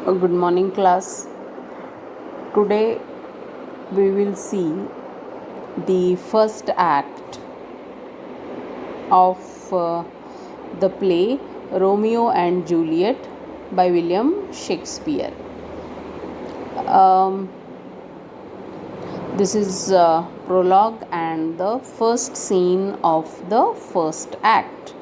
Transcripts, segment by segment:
Good morning, class. Today we will see the first act of the play Romeo and Juliet by William Shakespeare. Um, this is prologue and the first scene of the first act.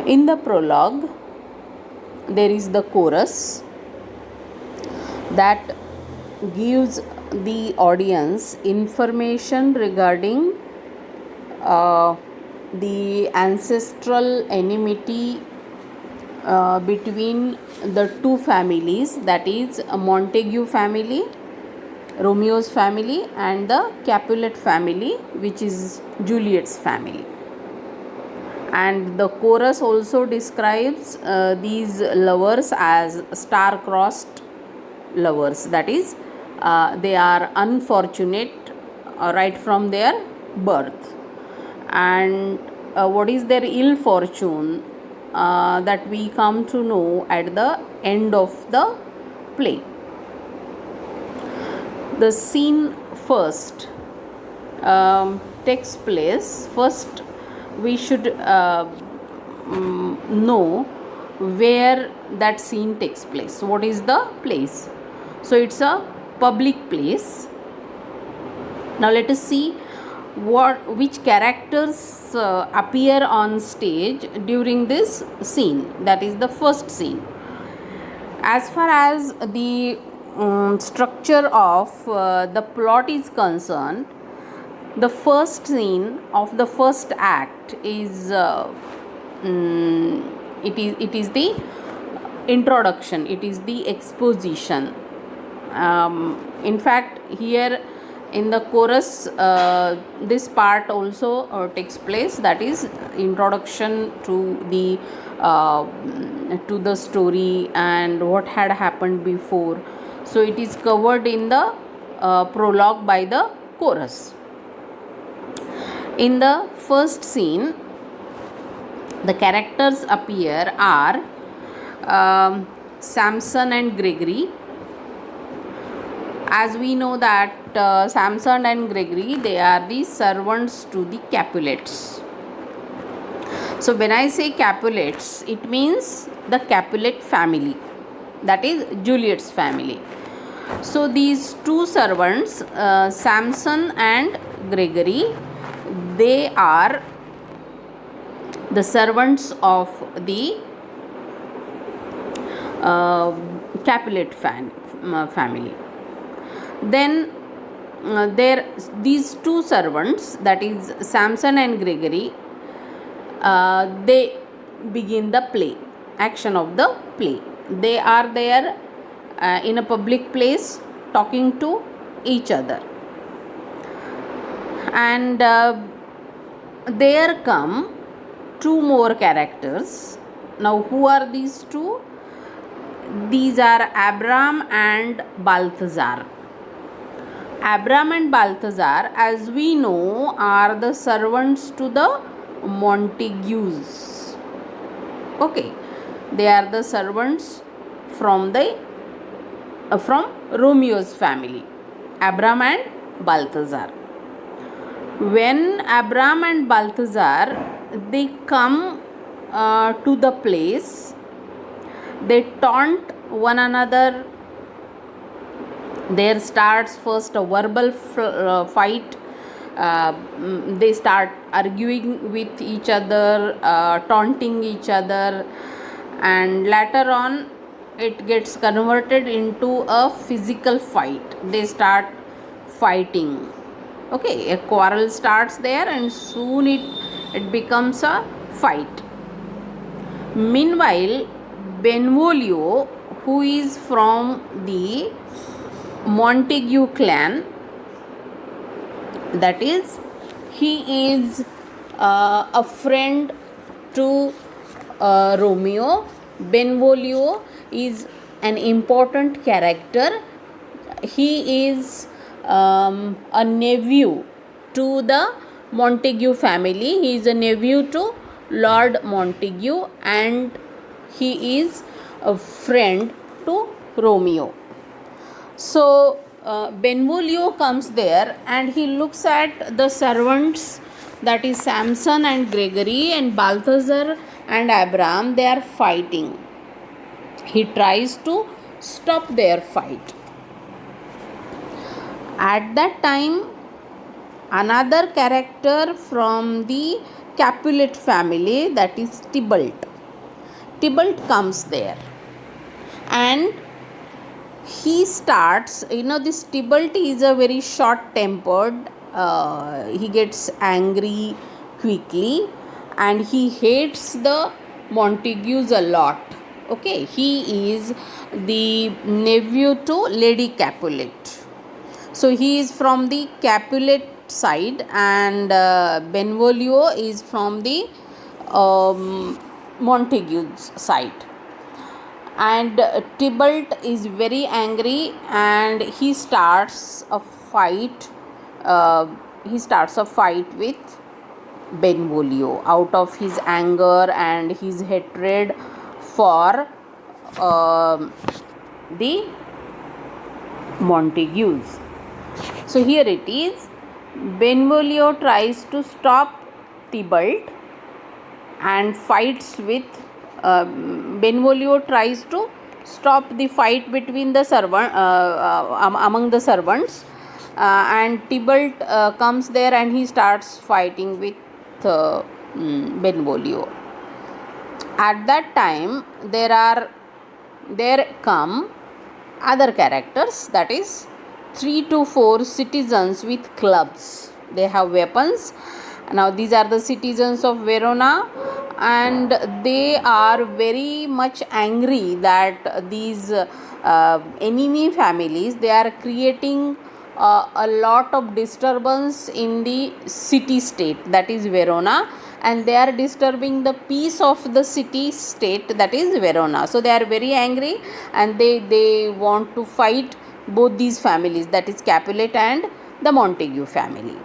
In the prologue, there is the chorus that gives the audience information regarding the ancestral enmity between the two families, that is Montague family, Romeo's family, and the Capulet family, which is Juliet's family. And the chorus also describes these lovers as star-crossed lovers, that is they are unfortunate right from their birth. And what is their ill fortune that we come to know at the end of the play. The scene first takes place. First, we should know where that scene takes place. What is the place? So it's a public place. Now let us see which characters appear on stage during this scene. That is the first scene. As far as the structure of the plot is concerned, the first scene of the first act is it is the introduction, it is the exposition. In fact, here in the chorus this part also takes place, that is introduction to the story and what had happened before. So it is covered in the prologue by the chorus. In the first scene, the characters appear are Samson and Gregory. As we know that Samson and Gregory, they are the servants to the Capulets. So when I say Capulets, it means the Capulet family, that is Juliet's family. So these two servants, Samson and Gregory, they are the servants of the Capulet family. Then these two servants, that is Samson and Gregory, they begin the play, action of the play. They are there in a public place talking to each other, and there come two more characters. Now who are these two? These are Abram and Balthazar. Abram and Balthazar, as we know, are the servants to the Montagues. Okay, they are the servants from Romeo's family, Abram and Balthazar. When Abram and Balthazar, they come to the place, they taunt one another. There starts first a verbal fight. They start arguing with each other, taunting each other, and later on it gets converted into a physical fight. They start fighting. Okay, a quarrel starts there and soon it becomes a fight. Meanwhile, Benvolio, who is from the Montague clan, that is, he is a friend to Romeo. Benvolio is an important character. He is a nephew to the Montague family. He is a nephew to Lord Montague, and he is a friend to Romeo. So Benvolio comes there and he looks at the servants, that is Samson and Gregory and Balthazar and Abraham. They are fighting. He tries to stop their fight. At that time, another character from the Capulet family, that is Tybalt. Tybalt comes there and he starts, this Tybalt is a very short tempered, he gets angry quickly and he hates the Montagues a lot. Okay, he is the nephew to Lady Capulet. So he is from the Capulet side and Benvolio is from the Montagues side. And Tybalt is very angry and he starts a fight. With Benvolio out of his anger and his hatred for the Montagues. So here it is. Benvolio tries to stop Tybalt and fights with Benvolio tries to stop the fight between the among the servants, and Tybalt comes there and he starts fighting with Benvolio. At that time, there come other characters, that is 3 to 4 citizens with clubs. They have weapons. Now these are the citizens of Verona and they are very much angry that these enemy families, they are creating a lot of disturbance in the city state, that is Verona, and they are disturbing the peace of the city state, that is Verona. So they are very angry and they want to fight both these families, that is Capulet and the Montague family.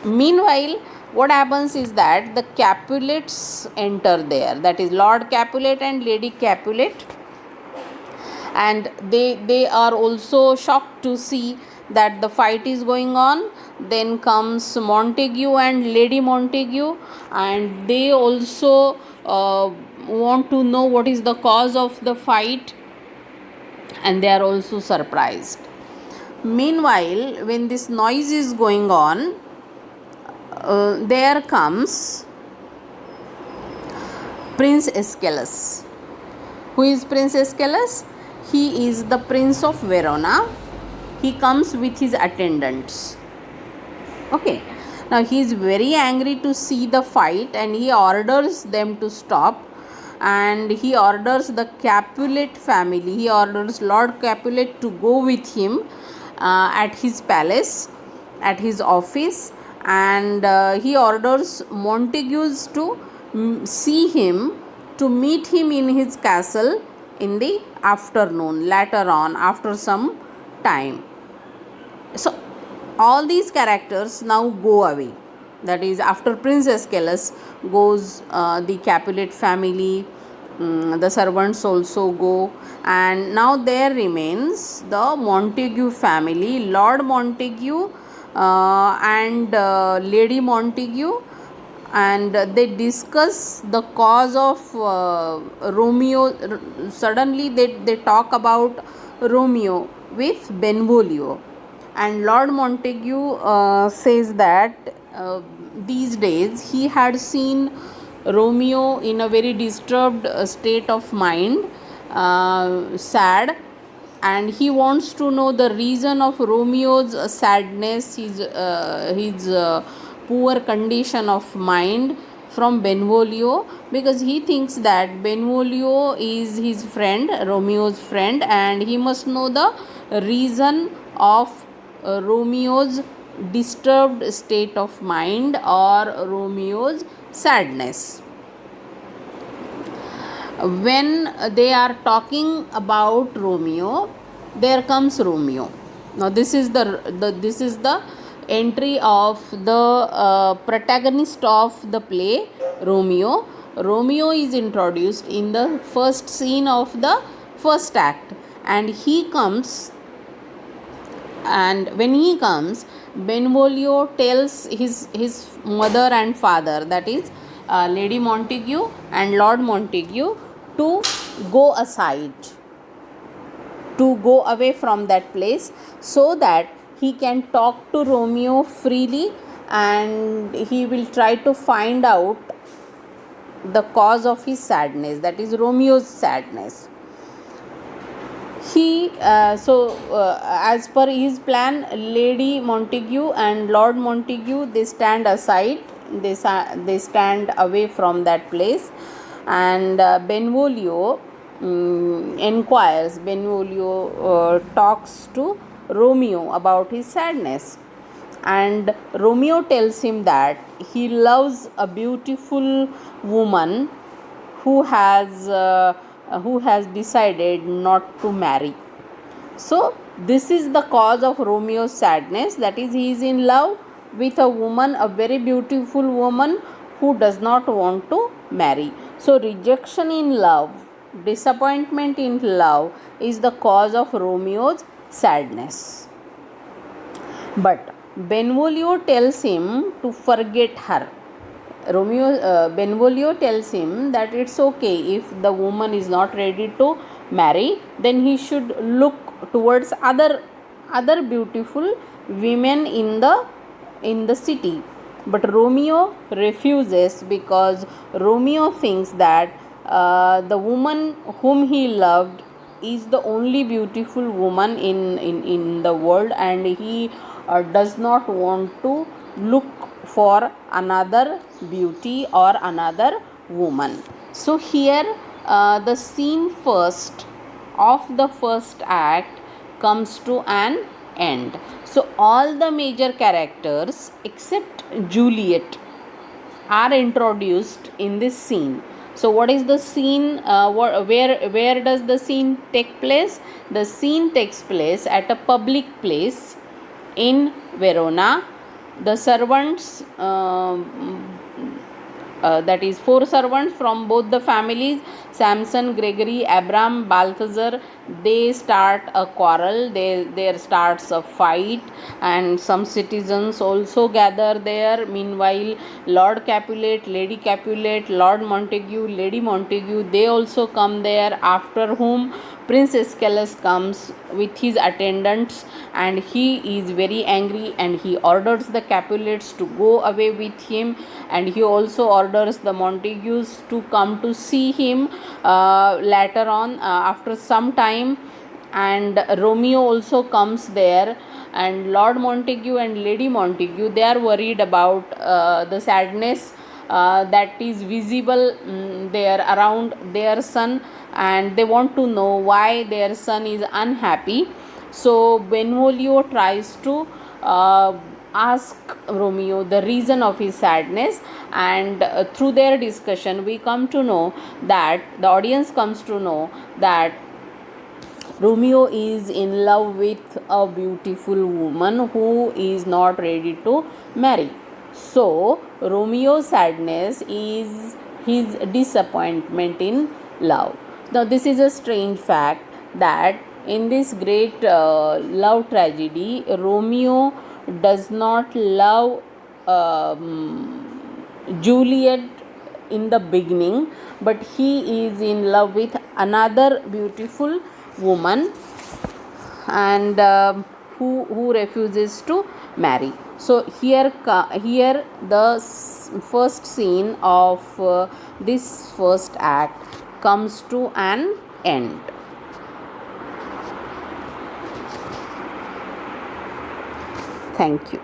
Meanwhile, what happens is that the Capulets enter there, that is Lord Capulet and Lady Capulet, and they are also shocked to see that the fight is going on. Then comes Montague and Lady Montague, and they also want to know what is the cause of the fight, and they are also surprised. Meanwhile, when this noise is going on, there comes Prince Escalus. Who is Prince Escalus? He is the Prince of Verona. He comes with his attendants. Okay. Now he is very angry to see the fight and he orders them to stop, and he orders the Capulet family, he orders Lord Capulet to go with him at his palace, at his office, and he orders Montagues to see him, to meet him in his castle in the afternoon, later on, after some time. So all these characters now go away. That is, after Prince Escalus goes, the Capulet family, the servants also go, and now there remains the Montague family, Lord Montague and Lady Montague, and they discuss the cause of Romeo. Suddenly they talk about Romeo with Benvolio, and Lord Montague says that these days he had seen Romeo in a very disturbed state of mind, sad, and he wants to know the reason of Romeo's sadness, his poor condition of mind, from Benvolio, because he thinks that Benvolio is his friend, Romeo's friend, and he must know the reason of Romeo's disturbed state of mind or Romeo's sadness. When they are talking about Romeo, there comes Romeo. Now this is the entry of the protagonist of the play, Romeo. Romeo is introduced in the first scene of the first act, and he comes, and when he comes, Benvolio tells his mother and father, that is Lady Montague and Lord Montague, to go aside, to go away from that place, so that he can talk to Romeo freely, and he will try to find out the cause of his sadness, that is Romeo's sadness. As per his plan, Lady Montague and Lord Montague, they stand aside, they stand away from that place, and Benvolio talks to Romeo about his sadness, and Romeo tells him that he loves a beautiful woman who has decided not to marry. So this is the cause of Romeo's sadness, that is, he is in love with a woman, a very beautiful woman who does not want to marry. So rejection in love, disappointment in love is the cause of Romeo's sadness. But Benvolio tells him to forget her. Benvolio tells him that it's okay if the woman is not ready to marry, then he should look towards other beautiful women in the city. But Romeo refuses, because Romeo thinks that the woman whom he loved is the only beautiful woman in the world, and he does not want to look for another beauty or another woman. So here the scene first of the first act comes to an end. So all the major characters except Juliet are introduced in this scene. So what is the scene? Where does the scene take place? The scene takes place at a public place in Verona. The servants, that is 4 servants from both the families, Samson, Gregory, Abram, Balthazar, they start a quarrel, there starts a fight, and some citizens also gather there. Meanwhile, Lord Capulet, Lady Capulet, Lord Montague, Lady Montague, they also come there, after whom Prince Escalus comes with his attendants, and he is very angry, and he orders the Capulets to go away with him, and he also orders the Montagues to come to see him later on, after some time. And Romeo also comes there, and Lord Montague and Lady Montague, they are worried about the sadness that is visible there around their son, and they want to know why their son is unhappy. So Benvolio tries to ask Romeo the reason of his sadness, and through their discussion we come to know that, the audience comes to know that Romeo is in love with a beautiful woman who is not ready to marry. So Romeo's sadness is his disappointment in love. Now this is a strange fact, that in this great love tragedy, Romeo does not love Juliet in the beginning, but he is in love with another beautiful woman, and who refuses to marry. So here the first scene of this first act comes to an end. Thank you.